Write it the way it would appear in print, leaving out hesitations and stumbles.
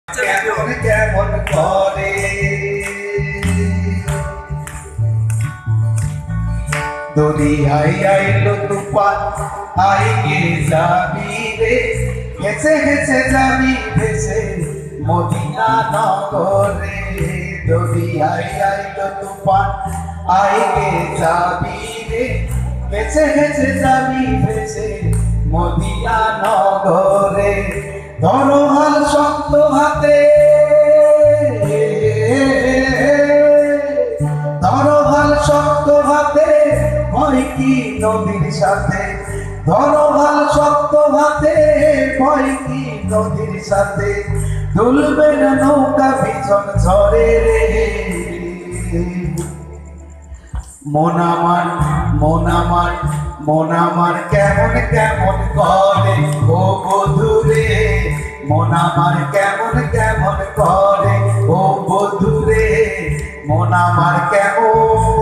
কেমন কেমন করে দরিয়ায় আইলো তুফান আইগে যাবি রে হেসে হেসে যাবি ভেসে মদিনা নগরে দরিয়ায় আইলো তুফান আইগে যাবি রে হেসে হেসে যাবি ভেসে মদিনা নগরে ধরো হাল শক্ত হাতে ধরো হাল শক্ত হাতে ভয় কি নদীর সাথে ধরো হাল শক্ত হাতে ভয় কি নদীর সাথে দুলবে না নৌকা পিছন ঝরে রে মন আমার মন আমার মন আমার কেমন কেমন করে ও বধুরে মন আমার কেমন কেমন করে ও বধুরে মন আমার কেমন